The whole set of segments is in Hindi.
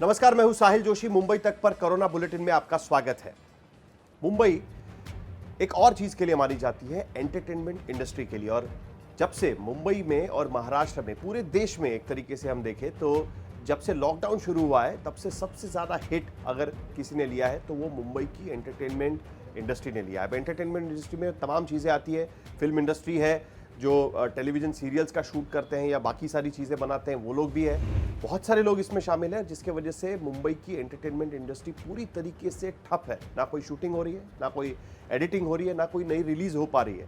नमस्कार, मैं हूं साहिल जोशी। मुंबई तक पर कोरोना बुलेटिन में आपका स्वागत है। मुंबई एक और चीज के लिए मानी जाती है, एंटरटेनमेंट इंडस्ट्री के लिए। और जब से मुंबई में और महाराष्ट्र में, पूरे देश में एक तरीके से हम देखें तो जब से लॉकडाउन शुरू हुआ है तब से सबसे ज्यादा हिट अगर किसी ने लिया है तो वो मुंबई की एंटरटेनमेंट इंडस्ट्री ने लिया है। अब एंटरटेनमेंट इंडस्ट्री में तमाम चीजें आती है। फिल्म इंडस्ट्री है, जो टेलीविजन सीरियल्स का शूट करते हैं या बाकी सारी चीज़ें बनाते हैं, वो लोग भी हैं। बहुत सारे लोग इसमें शामिल हैं, जिसके वजह से मुंबई की एंटरटेनमेंट इंडस्ट्री पूरी तरीके से ठप है। ना कोई शूटिंग हो रही है, ना कोई एडिटिंग हो रही है, ना कोई नई रिलीज हो पा रही है।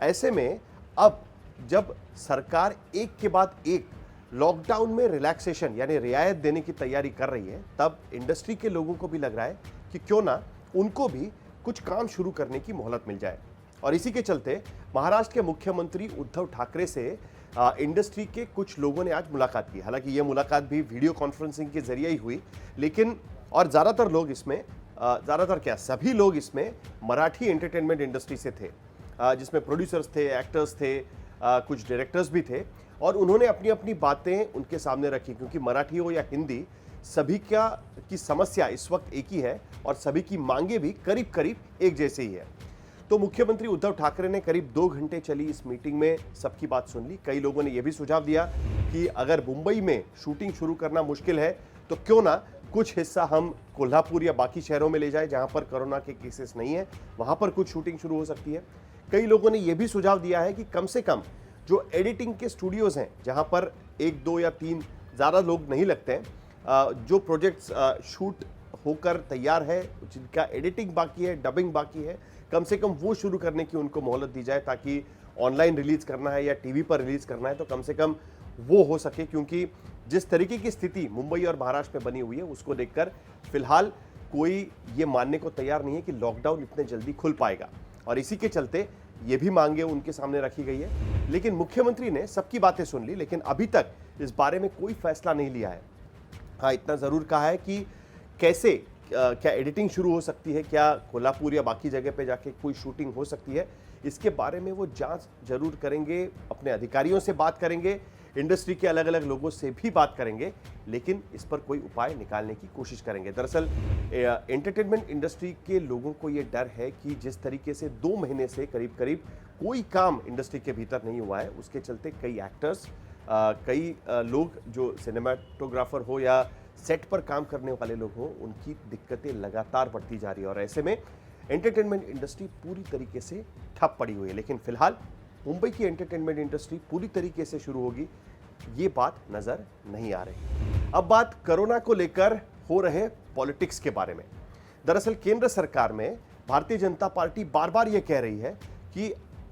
ऐसे में अब जब सरकार एक के बाद एक लॉकडाउन में रिलैक्सेशन यानी रियायत देने की तैयारी कर रही है, तब इंडस्ट्री के लोगों को भी लग रहा है कि क्यों ना उनको भी कुछ काम शुरू करने की मोहलत मिल जाए। और इसी के चलते महाराष्ट्र के मुख्यमंत्री उद्धव ठाकरे से इंडस्ट्री के कुछ लोगों ने आज मुलाकात की। हालांकि ये मुलाकात भी वीडियो कॉन्फ्रेंसिंग के जरिए ही हुई, लेकिन और ज़्यादातर लोग इसमें सभी लोग इसमें मराठी एंटरटेनमेंट इंडस्ट्री से थे, जिसमें प्रोड्यूसर्स थे, एक्टर्स थे, कुछ डायरेक्टर्स भी थे। और उन्होंने अपनी अपनी बातें उनके सामने रखी, क्योंकि मराठी हो या हिंदी, सभी की समस्या इस वक्त एक ही है और सभी की मांगे भी करीब करीब एक जैसे ही है। तो मुख्यमंत्री उद्धव ठाकरे ने करीब 2 घंटे चली इस मीटिंग में सबकी बात सुन ली। कई लोगों ने यह भी सुझाव दिया कि अगर मुंबई में शूटिंग शुरू करना मुश्किल है तो क्यों ना कुछ हिस्सा हम कोल्हापुर या बाकी शहरों में ले जाए जहां पर कोरोना के केसेस नहीं है, वहां पर कुछ शूटिंग शुरू हो सकती है। कई लोगों ने यह भी सुझाव दिया है कि कम से कम जो एडिटिंग के स्टूडियोज हैं, जहां पर 1, 2 या 3 ज़्यादा लोग नहीं लगते हैं, जो प्रोजेक्ट्स शूट होकर तैयार है, जिनका एडिटिंग बाकी है, डबिंग बाकी है, कम से कम वो शुरू करने की उनको मोहलत दी जाए, ताकि ऑनलाइन रिलीज करना है या टीवी पर रिलीज करना है तो कम से कम वो हो सके। क्योंकि जिस तरीके की स्थिति मुंबई और महाराष्ट्र में बनी हुई है, उसको देखकर फिलहाल कोई ये मानने को तैयार नहीं है कि लॉकडाउन इतने जल्दी खुल पाएगा। और इसी के चलते ये भी मांगे उनके सामने रखी गई है। लेकिन मुख्यमंत्री ने सबकी बातें सुन ली, लेकिन अभी तक इस बारे में कोई फैसला नहीं लिया है। हाँ, इतना जरूर कहा है कि कैसे क्या एडिटिंग शुरू हो सकती है, क्या कोल्हापुर या बाकी जगह पे जाके कोई शूटिंग हो सकती है, इसके बारे में वो जांच जरूर करेंगे, अपने अधिकारियों से बात करेंगे, इंडस्ट्री के अलग अलग लोगों से भी बात करेंगे, लेकिन इस पर कोई उपाय निकालने की कोशिश करेंगे। दरअसल एंटरटेनमेट इंडस्ट्री के लोगों को ये डर है कि जिस तरीके से 2 महीने से करीब करीब कोई काम इंडस्ट्री के भीतर नहीं हुआ है, उसके चलते कई एक्टर्स, कई लोग जो सिनेमाटोग्राफर हो या सेट पर काम करने वाले लोग हों, उनकी दिक्कतें लगातार बढ़ती जा रही है। और ऐसे में एंटरटेनमेंट इंडस्ट्री पूरी तरीके से ठप पड़ी हुई है। लेकिन फिलहाल मुंबई की एंटरटेनमेंट इंडस्ट्री पूरी तरीके से शुरू होगी, ये बात नजर नहीं आ रही। अब बात कोरोना को लेकर हो रहे पॉलिटिक्स के बारे में। दरअसल केंद्र सरकार में भारतीय जनता पार्टी बार बार यह कह रही है कि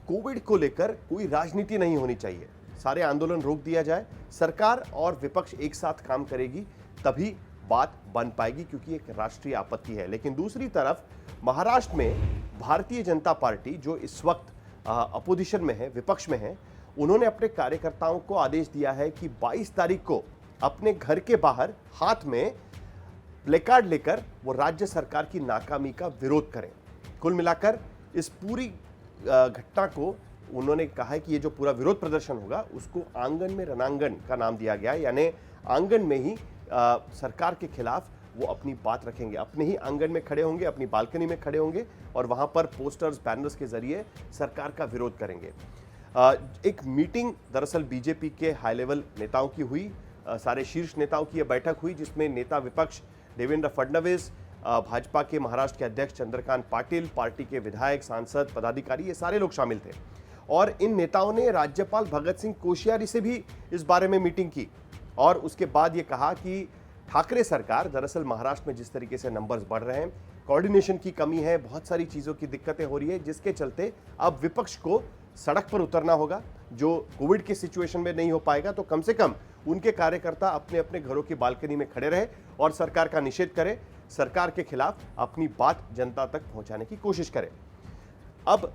कोविड को लेकर कोई राजनीति नहीं होनी चाहिए, सारे आंदोलन रोक दिया जाए, सरकार और विपक्ष एक साथ काम करेगी तभी बात बन पाएगी, क्योंकि एक राष्ट्रीय आपत्ति है। लेकिन दूसरी तरफ महाराष्ट्र में भारतीय जनता पार्टी, जो इस वक्त अपोजिशन में है, विपक्ष में है, उन्होंने अपने कार्यकर्ताओं को आदेश दिया है कि 22 तारीख को अपने घर के बाहर हाथ में प्लेकार्ड लेकर वो राज्य सरकार की नाकामी का विरोध करें। कुल मिलाकर इस पूरी घटना को उन्होंने कहा है कि ये जो पूरा विरोध प्रदर्शन होगा उसको आंगन में रणांगण का नाम दिया गया है, यानी आंगन में ही सरकार के खिलाफ वो अपनी बात रखेंगे, अपने ही आंगन में खड़े होंगे, अपनी बालकनी में खड़े होंगे और वहां पर पोस्टर्स, बैनर्स के जरिए सरकार का विरोध करेंगे। एक मीटिंग दरअसल बीजेपी के हाई लेवल नेताओं की हुई, सारे शीर्ष नेताओं की यह बैठक हुई, जिसमें नेता विपक्ष देवेंद्र फडणवीस, भाजपा के महाराष्ट्र के अध्यक्ष चंद्रकांत पाटिल, पार्टी के विधायक, सांसद, पदाधिकारी, ये सारे लोग शामिल थे। और इन नेताओं ने राज्यपाल भगत सिंह कोश्यारी से भी इस बारे में मीटिंग की और उसके बाद ये कहा कि ठाकरे सरकार, दरअसल महाराष्ट्र में जिस तरीके से नंबर्स बढ़ रहे हैं, कोऑर्डिनेशन की कमी है, बहुत सारी चीज़ों की दिक्कतें हो रही है, जिसके चलते अब विपक्ष को सड़क पर उतरना होगा। जो कोविड की सिचुएशन में नहीं हो पाएगा तो कम से कम उनके कार्यकर्ता अपने अपने घरों की बालकनी में खड़े रहे और सरकार का निषेध करें, सरकार के खिलाफ अपनी बात जनता तक पहुंचाने की कोशिश करें। अब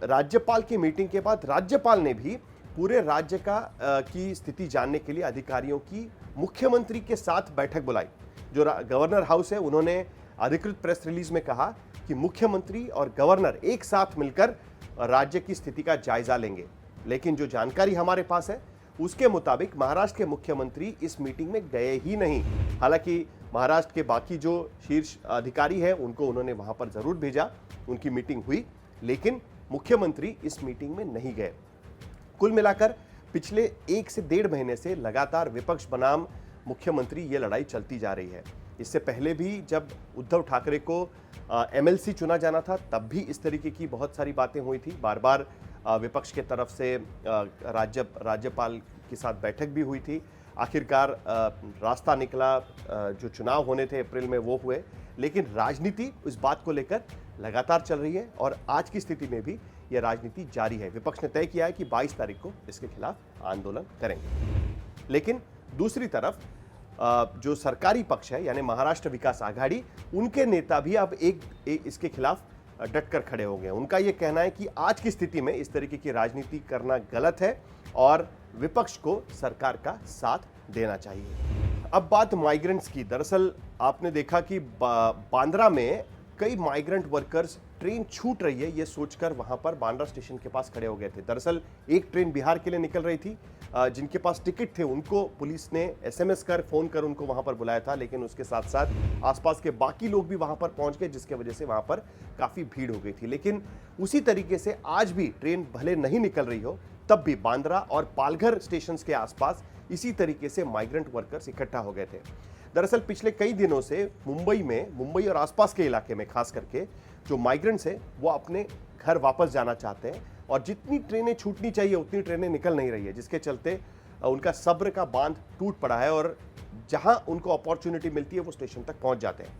राज्यपाल की मीटिंग के बाद राज्यपाल ने भी पूरे राज्य की स्थिति जानने के लिए अधिकारियों की मुख्यमंत्री के साथ बैठक बुलाई। जो गवर्नर हाउस है, उन्होंने अधिकृत प्रेस रिलीज में कहा कि मुख्यमंत्री और गवर्नर एक साथ मिलकर राज्य की स्थिति का जायजा लेंगे। लेकिन जो जानकारी हमारे पास है उसके मुताबिक महाराष्ट्र के मुख्यमंत्री इस मीटिंग में गए ही नहीं। हालांकि महाराष्ट्र के बाकी जो शीर्ष अधिकारी हैं उनको उन्होंने वहां पर जरूर भेजा, उनकी मीटिंग हुई, लेकिन मुख्यमंत्री इस मीटिंग में नहीं गए। कुल मिलाकर पिछले 1 से 1.5 महीने से लगातार विपक्ष बनाम मुख्यमंत्री ये लड़ाई चलती जा रही है। इससे पहले भी जब उद्धव ठाकरे को एमएलसी चुना जाना था तब भी इस तरीके की बहुत सारी बातें हुई थी। बार बार विपक्ष के तरफ से राज्यपाल के साथ बैठक भी हुई थी। आखिरकार रास्ता निकला, जो चुनाव होने थे अप्रैल में वो हुए, लेकिन राजनीति इस बात को लेकर लगातार चल रही है और आज की स्थिति में भी यह राजनीति जारी है। विपक्ष ने तय किया है कि 22 तारीख को इसके खिलाफ आंदोलन करेंगे। लेकिन दूसरी तरफ जो सरकारी पक्ष है यानी महाराष्ट्र विकास आघाड़ी, उनके नेता भी अब इसके खिलाफ डटकर खड़े हो गए। उनका यह कहना है कि आज की स्थिति में इस तरीके की राजनीति करना गलत है और विपक्ष को सरकार का साथ देना चाहिए। अब बात माइग्रेंट्स की। दरअसल आपने देखा कि बांद्रा में कई माइग्रेंट वर्कर्स ट्रेन छूट रही है ये सोचकर वहां पर बांद्रा स्टेशन के पास खड़े हो गए थे। दरअसल एक ट्रेन बिहार के लिए निकल रही थी। जिनके पास टिकट थे उनको पुलिस ने एसएमएस कर, फोन कर उनको वहां पर बुलाया था, लेकिन उसके साथ साथ आसपास के बाकी लोग भी वहां पर पहुंच गए, जिसके वजह से वहां पर काफी भीड़ हो गई थी। लेकिन उसी तरीके से आज भी ट्रेन भले नहीं निकल रही हो, तब भी बांद्रा और पालघर स्टेशन के आसपास इसी तरीके से माइग्रेंट वर्कर्स इकट्ठा हो गए थे। दरअसल पिछले कई दिनों से मुंबई और आसपास के इलाके में खास करके जो माइग्रेंट्स हैं वो अपने घर वापस जाना चाहते हैं और जितनी ट्रेनें छूटनी चाहिए उतनी ट्रेनें निकल नहीं रही है, जिसके चलते उनका सब्र का बांध टूट पड़ा है और जहां उनको अपॉर्चुनिटी मिलती है वो स्टेशन तक पहुंच जाते हैं।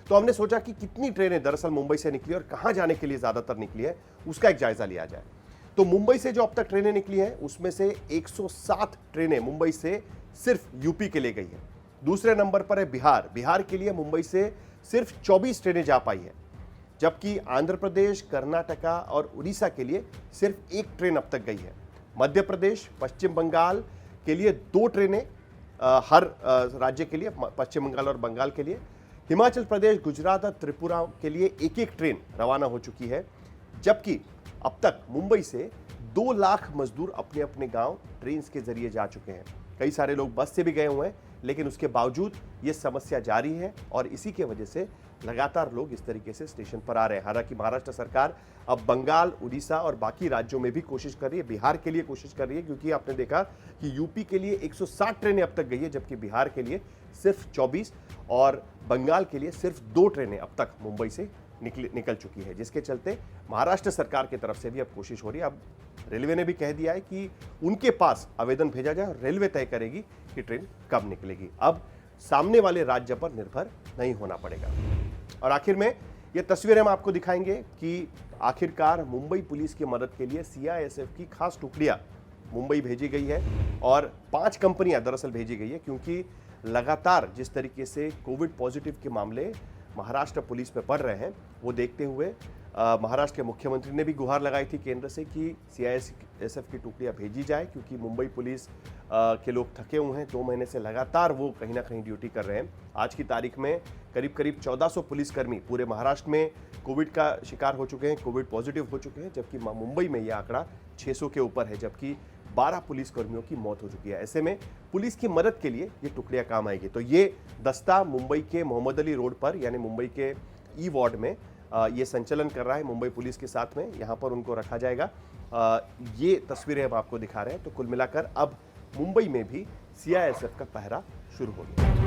तो हमने सोचा कि कितनी ट्रेनें दरअसल मुंबई से निकली और कहां जाने के लिए ज्यादातर निकली है उसका एक जायजा लिया जाए। तो मुंबई से जो अब तक ट्रेनें निकली हैं उसमें से 107 ट्रेनें मुंबई से सिर्फ यूपी के लिए गई है। दूसरे नंबर पर है बिहार के लिए मुंबई से सिर्फ 24 ट्रेनें जा पाई है, जबकि आंध्र प्रदेश, कर्नाटका और उड़ीसा के लिए सिर्फ 1 ट्रेन अब तक गई है। मध्य प्रदेश, पश्चिम बंगाल के लिए 2 ट्रेनें हर राज्य के लिए, पश्चिम बंगाल और बंगाल के लिए। हिमाचल प्रदेश, गुजरात और त्रिपुरा के लिए 1-1 ट्रेन रवाना हो चुकी है, जबकि अब तक मुंबई से 2 लाख मजदूर अपने अपने गांव ट्रेन के जरिए जा चुके हैं। कई सारे लोग बस से भी गए हुए हैं, लेकिन उसके बावजूद ये समस्या जारी है और इसी के वजह से लगातार लोग इस तरीके से स्टेशन पर आ रहे हैं। हालांकि महाराष्ट्र सरकार अब बंगाल, उड़ीसा और बाकी राज्यों में भी कोशिश कर रही है, बिहार के लिए कोशिश कर रही है, क्योंकि आपने देखा कि यूपी के लिए 160 ट्रेनें अब तक गई है, जबकि बिहार के लिए सिर्फ 24 और बंगाल के लिए सिर्फ 2 ट्रेनें अब तक मुंबई से निकल चुकी है, जिसके चलते महाराष्ट्र सरकार की तरफ से भी अब कोशिश हो रही है। अब रेलवे ने भी कह दिया है कि उनके पास आवेदन भेजा जाए और रेलवे तय करेगी कि ट्रेन कब निकलेगी। अब सामने वाले राज्य पर निर्भर नहीं होना पड़ेगा। और आखिर में ये तस्वीरें हम आपको दिखाएंगे कि आखिरकार मुंबई पुलिस की मदद के लिए सीआईएसएफ की खास टुकड़ियां मुंबई भेजी गई है और 5 कंपनियां दरअसल भेजी गई है, क्योंकि लगातार जिस तरीके से कोविड पॉजिटिव के मामले महाराष्ट्र पुलिस पे पड़ रहे हैं वो देखते हुए महाराष्ट्र के मुख्यमंत्री ने भी गुहार लगाई थी केंद्र से कि सीआईएसएफ की टुकड़ियां भेजी जाए, क्योंकि मुंबई पुलिस के लोग थके हुए हैं। 2 महीने से लगातार वो कहीं ना कहीं ड्यूटी कर रहे हैं। आज की तारीख में करीब 1400 पुलिसकर्मी पूरे महाराष्ट्र में कोविड का शिकार हो चुके हैं, कोविड पॉजिटिव हो चुके हैं, जबकि मुंबई में यह आंकड़ा 600 के ऊपर है, जबकि 12 पुलिसकर्मियों की मौत हो चुकी है। ऐसे में पुलिस की मदद के लिए ये टुकड़ियां काम आएगी। तो ये दस्ता मुंबई के मोहम्मद अली रोड पर यानी मुंबई के ई वार्ड में ये संचलन कर रहा है मुंबई पुलिस के साथ में, यहाँ पर उनको रखा जाएगा। ये तस्वीरें हम आपको दिखा रहे हैं। तो कुल मिलाकर अब मुंबई में भी सीआईएसएफ का पहरा शुरू हो गया।